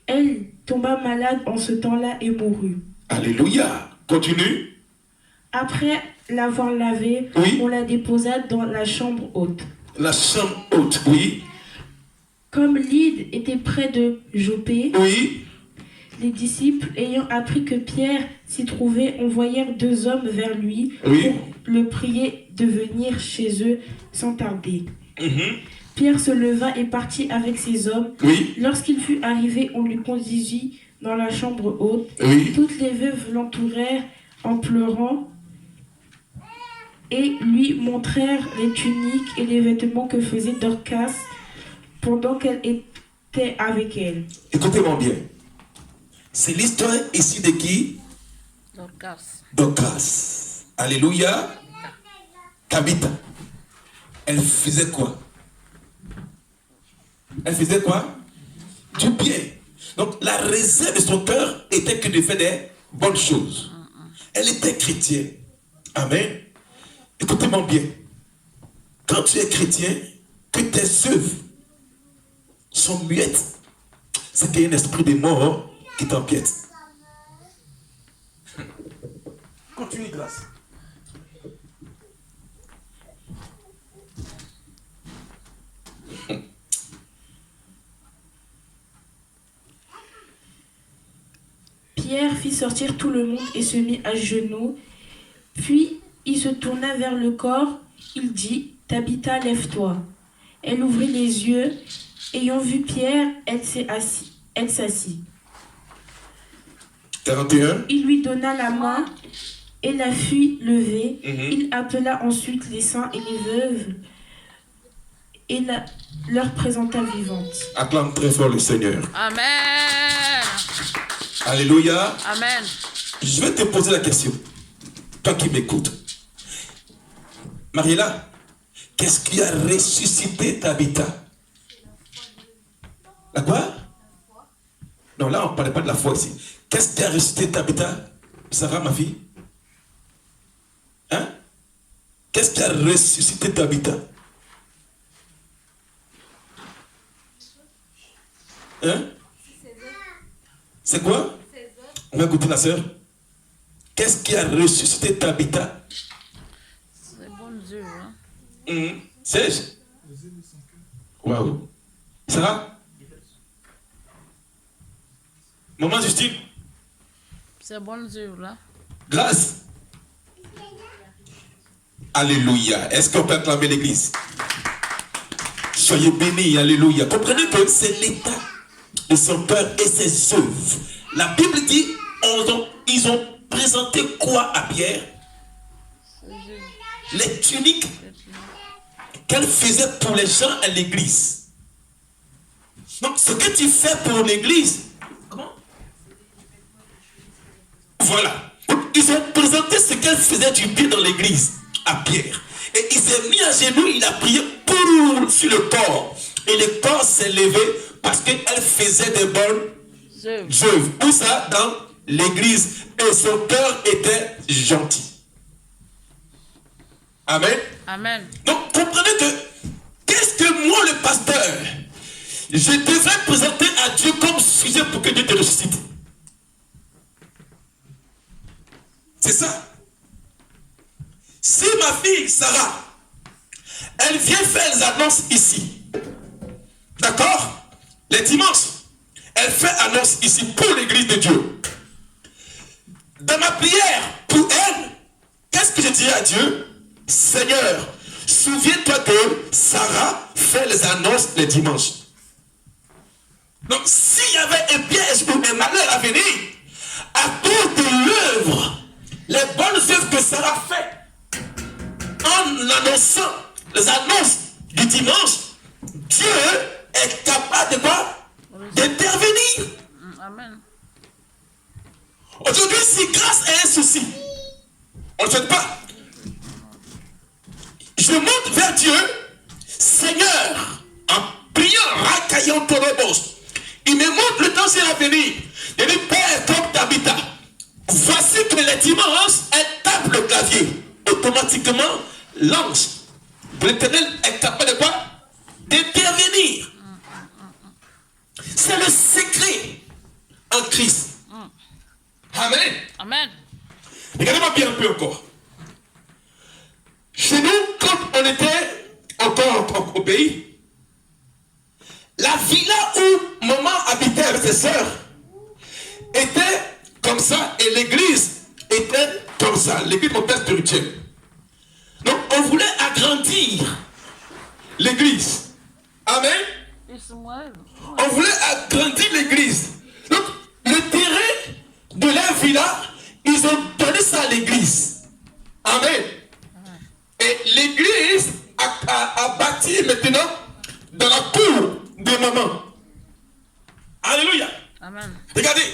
Elle tomba malade en ce temps-là et mourut. Alléluia. Continue. Après l'avoir lavée, Oui. on la déposa dans la chambre haute. La chambre haute, oui. Comme Lyde était près de Jopé, Oui. les disciples, ayant appris que Pierre s'y trouvait, envoyèrent 2 hommes vers lui Oui. pour le prier de venir chez eux sans tarder. Mhm. Pierre se leva et partit avec ces hommes. Oui. Lorsqu'il fut arrivé, on lui conduisit dans la chambre haute. Oui. Toutes les veuves l'entourèrent en pleurant et lui montrèrent les tuniques et les vêtements que faisait Dorcas pendant qu'elle était avec elle. Écoutez-moi bien. C'est l'histoire ici de qui? Dorcas. Dorcas. Alléluia. Tabitha. Elle faisait quoi? Elle faisait quoi? Du bien. Donc la réserve de son cœur était que de faire des bonnes choses. Elle était chrétienne. Amen. Écoutez-moi bien. Quand tu es chrétien, que tes œuvres sont muettes, c'est qu'il y a un esprit de mort qui t'empiète. Continue, grâce. Pierre fit sortir tout le monde et se mit à genoux. Puis il se tourna vers le corps. Il dit, Tabitha, lève-toi. Elle ouvrit les yeux. Ayant vu Pierre, elle s'assit. 41. Il lui donna la main et la fit lever. Mhm. Il appela ensuite les saints et les veuves et leur présenta vivantes. Acclame très fort le Seigneur. Amen. Alléluia. Amen. Je vais te poser la question. Toi qui m'écoutes. Mariela, qu'est-ce qui a ressuscité Tabitha? La quoi? Non, là, on ne parlait pas de la foi ici. Qu'est-ce qui a ressuscité Tabitha? Sarah, ma fille? Hein? Qu'est-ce qui a ressuscité Tabitha? Hein? C'est quoi? On va écouter la sœur. Qu'est-ce qui a ressuscité Tabitha? C'est bonne œuvre. Hein? Sais-je? Waouh. Sarah? Maman Justine? C'est bonne œuvre là. Grâce. Alléluia. Est-ce qu'on peut acclamer l'église? Soyez bénis. Alléluia. Comprenez que c'est l'état de son cœur et ses œuvres. La Bible dit, ils ont présenté quoi à Pierre? Les tuniques qu'elle faisait pour les gens à l'église. Donc, ce que tu fais pour l'église, comment? Voilà. Ils ont présenté ce qu'elle faisait du bien dans l'église à Pierre. Et il s'est mis à genoux, il a prié sur le corps. Et le corps s'est levé parce qu'elle faisait des bonnes œuvres. Où ça? Dans l'église. Et son cœur était gentil. Amen. Amen. Donc comprenez que qu'est-ce que moi le pasteur je devrais présenter à Dieu comme sujet pour que Dieu te ressuscite. C'est ça. Si ma fille Sarah, elle vient faire les annonces ici. D'accord? Les dimanches, elle fait annonce ici pour l'église de Dieu. Dans ma prière pour elle, qu'est-ce que je dirais à Dieu? Seigneur, souviens-toi que Sarah fait les annonces les dimanches. Donc, s'il y avait un piège ou un malheur à venir, à cause de l'œuvre, les bonnes œuvres que Sarah fait, en annonçant les annonces du dimanche, Dieu est capable de quoi? D'intervenir. Amen. Aujourd'hui, si grâce à un souci, on ne le fait pas, je monte vers Dieu, Seigneur, en priant, racaillant ton ébauche. Il me montre le danger à venir. Il dit, Père, comme t'habitas, voici que les dimanches, elle tape le clavier. Automatiquement, l'ange de l'Éternel est capable de quoi? D'intervenir. C'est le secret en Christ. Amen. Amen. Regardez-moi bien un peu encore. Chez nous, quand on était encore au pays, la villa où maman habitait avec ses sœurs était comme ça et l'église était comme ça. L'église de mon père spirituel. Donc on voulait agrandir l'église. Amen. On voulait agrandir l'église. Donc le terrain de la villa, ils ont donné ça à l'église. Amen. Et l'église a bâti maintenant dans la cour de maman. Alléluia. Amen. Regardez.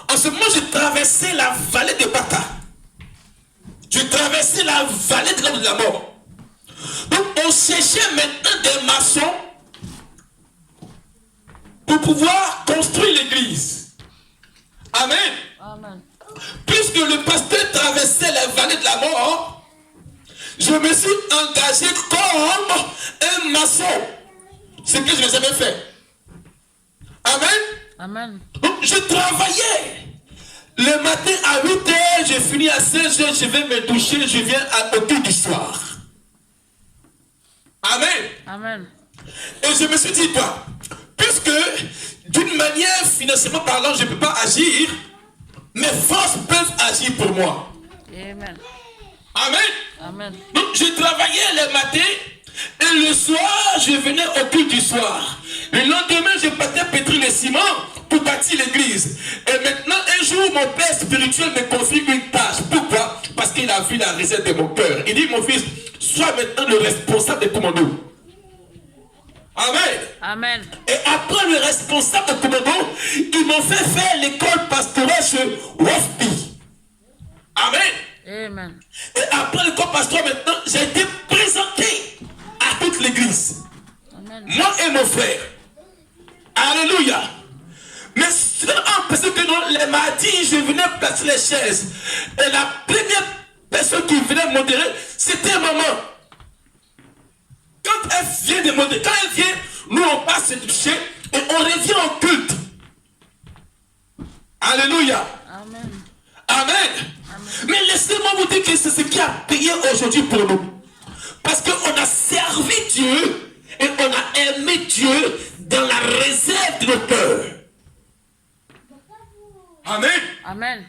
En ce moment, je traversais la vallée de Bata. Je traversais la vallée de la mort. Donc, on cherchait maintenant des maçons pour pouvoir construire l'église. Amen. Amen. Puisque le pasteur traversait la vallée de la mort, je me suis engagé comme un maçon. Ce que je n'ai jamais fait. Amen. Amen. Donc, je travaillais. Le matin à 8h, je finis à 16h, je vais me doucher, je viens au culte du soir. Amen. Amen. Et je me suis dit, quoi, puisque d'une manière financièrement parlant, je ne peux pas agir, mes forces peuvent agir pour moi. Amen. Amen. Amen. Donc je travaillais le matin et le soir, je venais au culte du soir. Le lendemain, je partais pétrir le ciment pour bâtir l'église. Et maintenant, un jour, mon père spirituel me confie une tâche. Pourquoi? Parce qu'il a vu la réserve de mon cœur. Il dit, mon fils, sois maintenant le responsable des commandos. Amen. Amen. Et après le responsable de commando, ils m'ont fait faire l'école pastorale chez Wofpi. Amen. Amen. Et après l'école pastorale, maintenant, j'ai été présenté à toute l'église. Amen. Moi et mon frère. Alléluia. Mais parce que non, les mardis, je venais placer les chaises. Et la première personne qui venait modérer, c'était maman. Quand elle vient de modérer, quand elle vient, nous on passe se toucher et on revient en culte. Alléluia. Amen. Amen. Mais laissez-moi vous dire que c'est ce qui a payé aujourd'hui pour nous. Parce qu'on a servi Dieu et on a aimé Dieu dans la réserve de nos cœurs. Amen. Amen.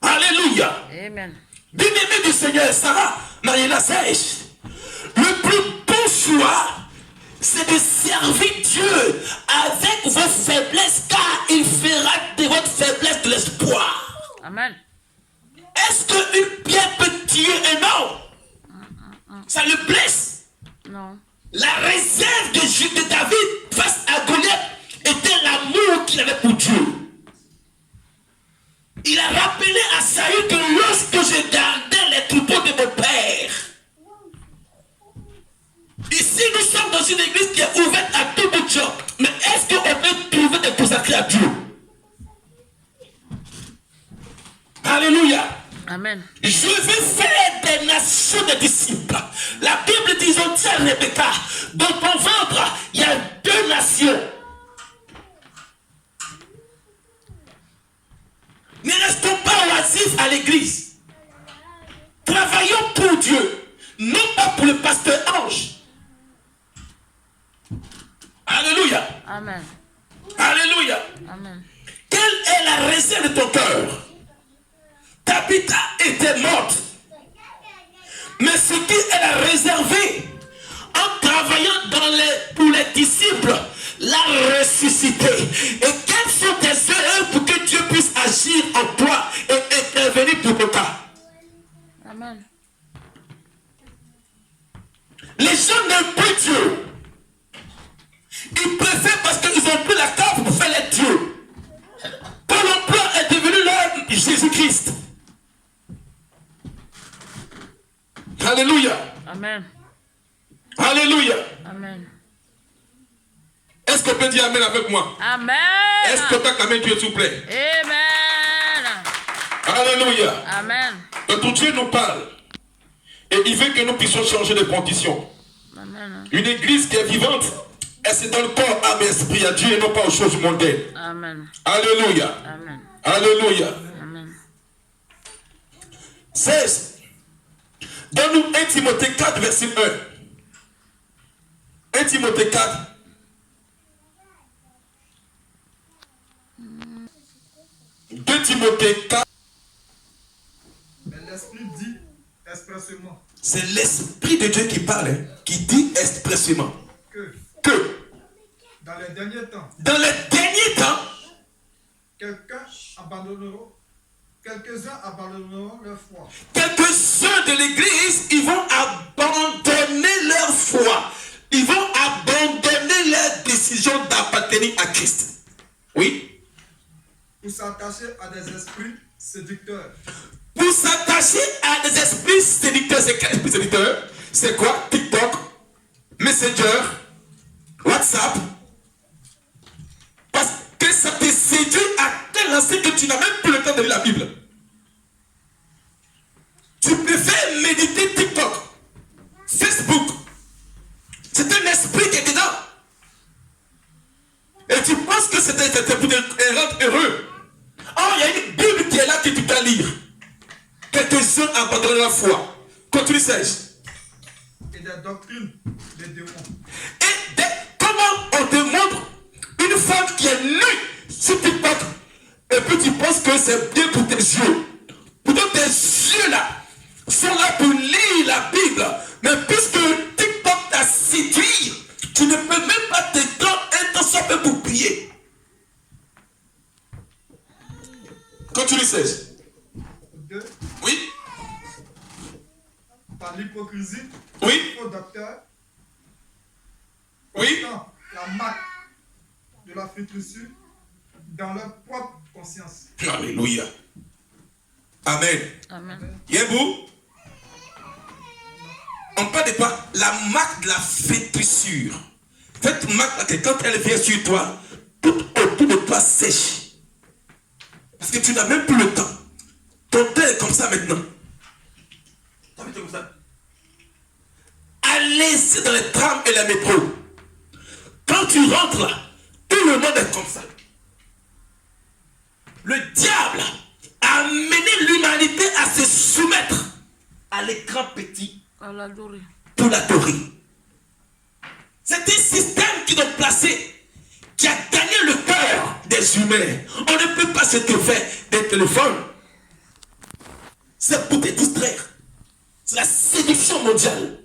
Alléluia. Amen. Bien-aimé du Seigneur, Sarah, Mariela Sèche, le plus bon choix, c'est de servir Dieu avec vos faiblesses, car il fera de votre faiblesse de l'espoir. Amen. Est-ce qu'une pierre peut tuer un homme? Ça le blesse. Non. La réserve de David face à Goliath était l'amour qu'il avait pour Dieu. Il a rappelé à Saül que lorsque je gardais les troupeaux de mon père, ici nous sommes dans une église qui est ouverte à tout le job. Mais est-ce qu'on peut trouver des consacrés à Dieu? Alléluia. Amen. Je vais faire des nations de disciples. La Bible dit, on dit à Rebecca, dans ton ventre, il y a 2 nations. Ne restons pas oisifs à l'église. Travaillons pour Dieu. Non pas pour le pasteur Ange. Alléluia. Amen. Alléluia. Amen. Quelle est la réserve de ton cœur? Tabitha était morte. Mais ce qui elle a réservé en travaillant pour les disciples, l'a ressuscité. Et quelles sont tes œuvres pour que Dieu puisse agir en toi et intervenir pour ton cas? Amen. Les gens n'aiment plus Dieu. Ils préfèrent parce qu'ils ont pris la carte pour faire les dieux. Ton emploi est devenu leur Jésus-Christ. Alléluia. Amen. Alléluia. Amen. Est-ce qu'on peut dire Amen avec moi? Amen. Est-ce que tu as quand même Dieu, s'il vous plaît? Amen. Alléluia. Amen. Notre Dieu nous parle. Et il veut que nous puissions changer de condition. Amen. Une église qui est vivante, elle se donne corps, âme et esprit à Dieu et non pas aux choses mondaines. Amen. Alléluia. Amen. Alléluia. Amen. 16. Donne-nous 1 Timothée 4, verset 1. 1 Timothée 4. Deux Timothée 4. Mais l'Esprit dit expressément C'est l'Esprit de Dieu qui parle, hein, qui dit expressément que que dans les derniers temps, dans les derniers temps, quelques-uns abandonneront leur foi. quelques-uns de l'église, ils vont abandonner leur foi. Ils vont abandonner leur décision d'appartenir à Christ. Oui. Pour s'attacher à des esprits séducteurs. Pour s'attacher à des esprits séducteurs. C'est quel esprit séducteur? C'est quoi? TikTok, Messenger, WhatsApp. Parce que ça te séduit à tel enseigne que tu n'as même plus le temps de lire la Bible. Tu préfères méditer TikTok, Facebook. C'est un esprit qui est dedans. Et tu penses que c'est pour te rendre heureux. Oh, il y a une Bible qui est là que tu dois lire. Quelques-uns abandonnent la foi. Continue, Serge. Et des doctrines des démons. Et comment on te montre une femme qui est nue sur TikTok et puis tu penses que c'est bien pour tes yeux. Pourtant tes yeux là sont là pour lire la Bible. Mais puisque TikTok t'a séduit, tu ne peux même pas te donner un temps soit peu pour prier. Continue, Serge. 2. Oui. Par l'hypocrisie, Oui. faux docteurs, Oui. portant la marque de la flétrissure dans leur propre conscience. Alléluia. Amen. Amen. Yébou. On parle de quoi? La marque de la flétrissure. Cette marque là, quand elle vient sur toi, tout autour de toi sèche. Parce que tu n'as même plus le temps. Ton temps est comme ça maintenant. T'as vu, t'es comme ça? Allez, c'est dans les trams et les métros. Quand tu rentres là, tout le monde est comme ça. Le diable a amené l'humanité à se soumettre à l'écran petit À l'adorer. pour l'adorer. C'est un système qui est placé, qui a gagné le cœur des humains. On ne peut pas se faire des téléphones. C'est pour te distraire. C'est la séduction mondiale.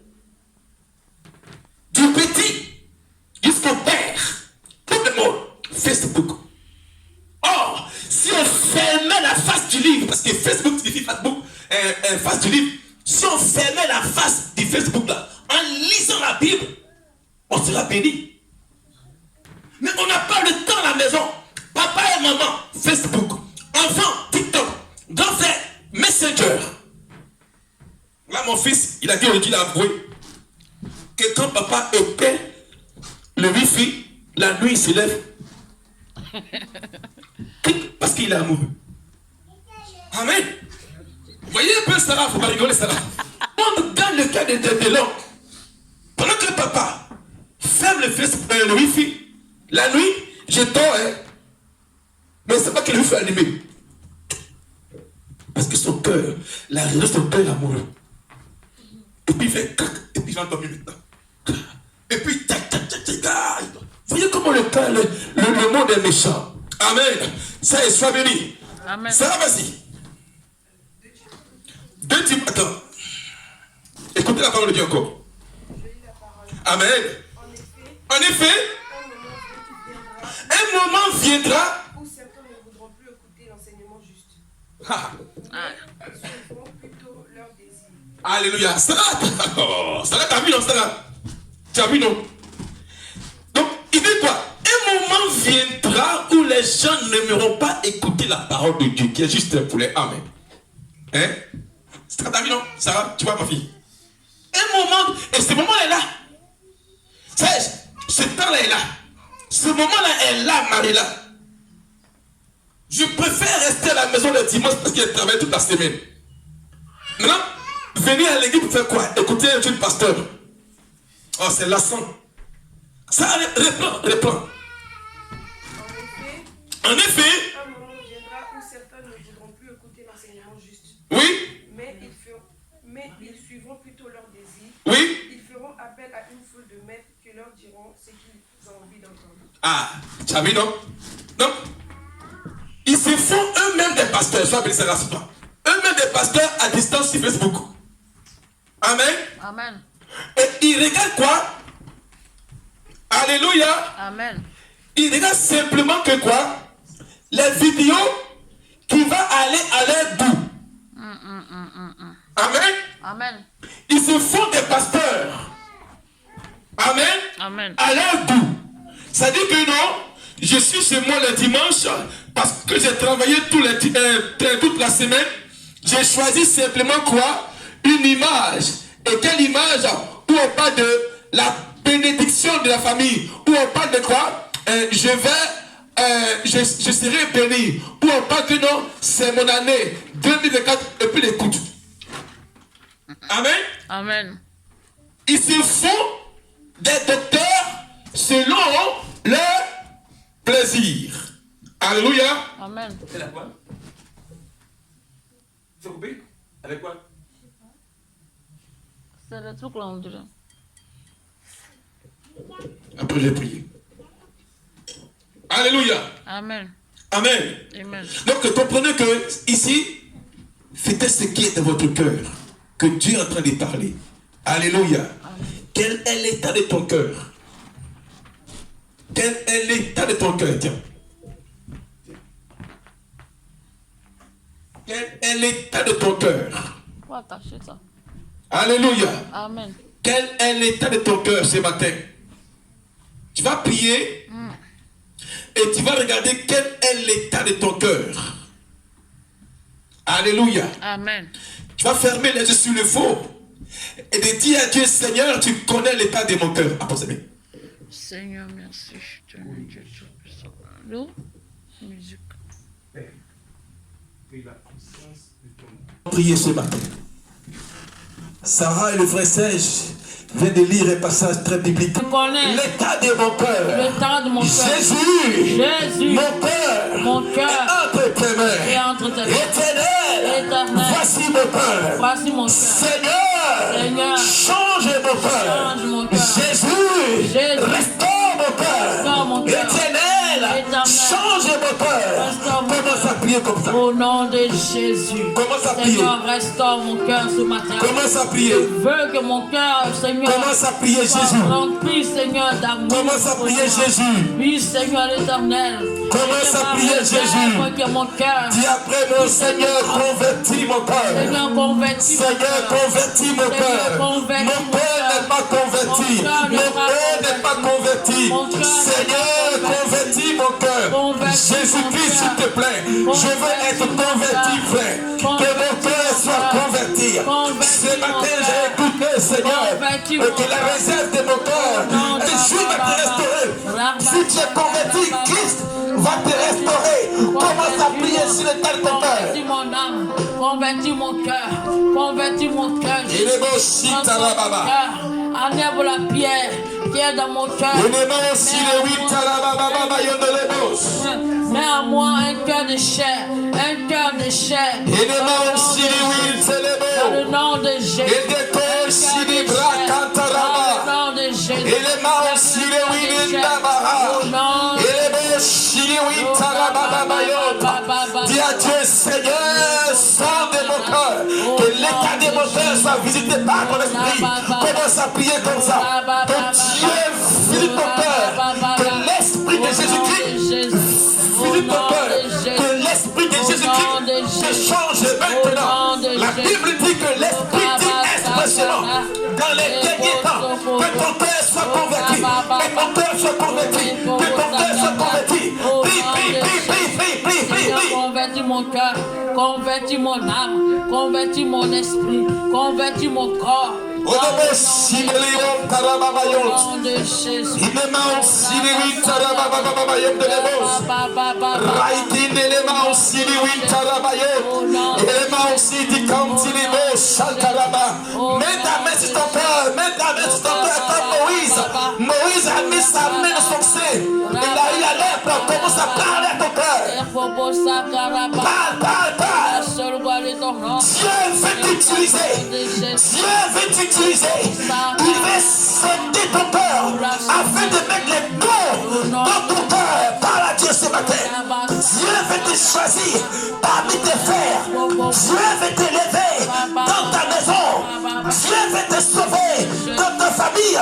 Du petit jusqu'au père. Tout le monde. Facebook. Or, si on fermait la face du livre, parce que Facebook signifie Facebook, face du livre, si on fermait la face du Facebook là, en lisant la Bible, on sera béni. Mais on n'a pas le temps à la maison. Papa et maman, Facebook. Enfant, TikTok. Grand frère, Messenger. Là, mon fils, il a dit aujourd'hui, il a avoué que quand papa éteint le wifi, la nuit, il se lève. Parce qu'il est amoureux. Amen. Vous voyez un peu Sarah, il ne faut pas rigoler Sarah. On dans le cas de l'homme. Pendant que papa ferme le wifi, la nuit, je dors, hein. Mais c'est pas que le wifi est allumé. Parce que son cœur, la raison de son cœur est amoureux. Et puis il fait cac, et puis il va dormir maintenant. Et puis tac, tac, tac, tac, tac. Voyez comment comment le monde est méchant. Amen. Ça y est, sois béni. Amen. Ça va, vas-y. Attends. Écoutez la parole de Dieu encore. Amen. En effet, un moment viendra où certains ne voudront plus écouter l'enseignement juste. Ah. Ils suivront plutôt leur désir. Alléluia. Sarah, t'as vu non, Sarah? Tu as vu non? Donc, il dit quoi? Un moment viendra où les gens n'aimeront pas écouter la parole de Dieu, qui est juste pour les Amen. Hein? Sarah, t'as vu non? Sarah, tu vois ma fille? Un moment, et ce moment est là. Ce temps-là est là. Ce moment-là est là, Marie-là. Je préfère rester à la maison le dimanche parce qu'elle travaille toute la semaine. Maintenant, venir à l'église pour faire quoi? Écouter un jeune pasteur. Oh, c'est lassant. Ça, reprends. En effet, Un moment viendra où certains ne voudront plus écouter l'enseignement juste. oui, Mais ils suivront plutôt leur désir. oui. Ils feront appel à une foule de maîtres qui leur diront ce qu'ils ont envie d'entendre. Ah, tu as vu, non? Non. Ils se font eux-mêmes des pasteurs. Sois béni, ça rassure pas. Eux-mêmes des pasteurs à distance sur Facebook. Amen. Amen. Et ils regardent quoi? Alléluia. Amen. Ils regardent simplement que quoi? Les vidéos qui vont aller à leur goût. Amen. Amen. Ils se font des pasteurs. Amen. Amen. À leur goût. Ça dit que non, je suis chez moi le dimanche parce que j'ai travaillé toute la semaine. J'ai choisi simplement quoi? Une image. Et quelle image? Où on parle de la bénédiction de la famille. Où on parle de quoi? Je serai béni. Où on parle que non, c'est mon année 2024 et puis l'écoute. Amen. Amen. Ils se font des docteurs selon leur plaisir. Alléluia. Amen. C'est la quoi? Tu as coupé? Avec quoi? C'est le truc là, on dirait. Après j'ai prié. Alléluia. Amen. Amen. Amen. Donc comprenez que ici, c'était ce qui est dans votre cœur que Dieu est en train de parler. Alléluia. Quel est l'état de ton cœur? Quel est l'état de ton cœur? Tiens. Quel est l'état de ton cœur? Faut attacher ça. Alléluia. Amen. Quel est l'état de ton cœur ce matin? Tu vas prier et tu vas regarder quel est l'état de ton cœur. Alléluia. Amen. Tu vas fermer les yeux sur le faux et de dire à Dieu, Seigneur, tu connais l'état de mon cœur. Apostole. Seigneur, merci. Je te loue, Dieu Tout-Puissant. Allô? Musique. Prier ce matin. Sarah et le frère Serge viennent de lire un passage très biblique. Je connais L'état de mon cœur. l'état de mon cœur. Jésus, Jésus, mon cœur cœur est entre tes mains. est entre tes mains. Éternel, Éternel, voici mon cœur. voici mon cœur. Seigneur, change mon cœur. Change mon cœur. Jésus, restaure mon Restaure mon cœur. cœur. Éternel, change mon cœur. Restaure mon Commence à prier comme ça. Au nom de Jésus. Commence à prier. Seigneur, restaure mon cœur ce matin. Commence à prier. Je veux que mon cœur, Seigneur, Commence à prier soit Jésus. rempli, Seigneur, d'amour. Commence à prier pour toi. Jésus. Oui, Seigneur éternel. Commence à prier Jésus. Que mon cœur, Dis après mon Seigneur, convertis mon cœur. Seigneur, convertis mon Seigneur, cœur. convertis mon cœur. convertis Mon mon cœur cœur. n'est pas converti. Mon cœur Mon cœur n'est pas converti. Mon cœur n'est Seigneur, pas converti. convertis mon cœur. Convertis Jésus-Christ, mon s'il te cœur. plaît. Je veux être converti, frère. Que mon cœur soit converti. Ce matin, j'ai écouté, Seigneur, que la réserve de mon cœur est juste à te restaurer. Si tu es converti, Christ va te restaurer. Commence à prier sur le tas de ton cœur. Convertis mon âme, convertis mon cœur, convertis mon cœur. Il est beau, chita la baba. Enlève la pierre qui est dans mon cœur. Il est beau, si le huit à la baba, il est beau. Mets en moi un cœur de chair, un cœur de chair. Il est beau, si le huit, c'est le Dans le beau. nom de Jésus. Il est beau, si le bras, Dans cantarama. le nom de Jésus. Il est beau, si le huit, Au d'abara. nom Dis à Dieu, Seigneur, sors de mon cœur, que l'état de mon cœur soit visité par mon esprit. Commence à prier comme ça. Que Dieu visite mon cœur, que l'esprit de Jésus-Christ visite mon cœur, que l'esprit de Jésus-Christ te change maintenant. La Bible dit que l'esprit dit expressément dans les derniers temps que ton cœur soit converti, que ton cœur soit converti, que ton cœur soit converti. Convertis mon cœur, convertis mon âme, convertis mon esprit, convertis mon corps. Au nom de Jésus. Mets ta main sur ton cœur, mets ta main sur ton cœur comme Moïse. Moïse a mis sa main dans son sein. Il a eu la lèpre, commence à parler à ton cœur. Parle. Dieu veut t'utiliser. Dieu veut t'utiliser. Il veut sonder ton cœur afin de mettre les mots dans ton cœur. Parle à Dieu ce matin. Dieu veut te choisir parmi tes frères. Dieu veut t'élever dans ta maison. Dieu veut te sauver dans ta famille.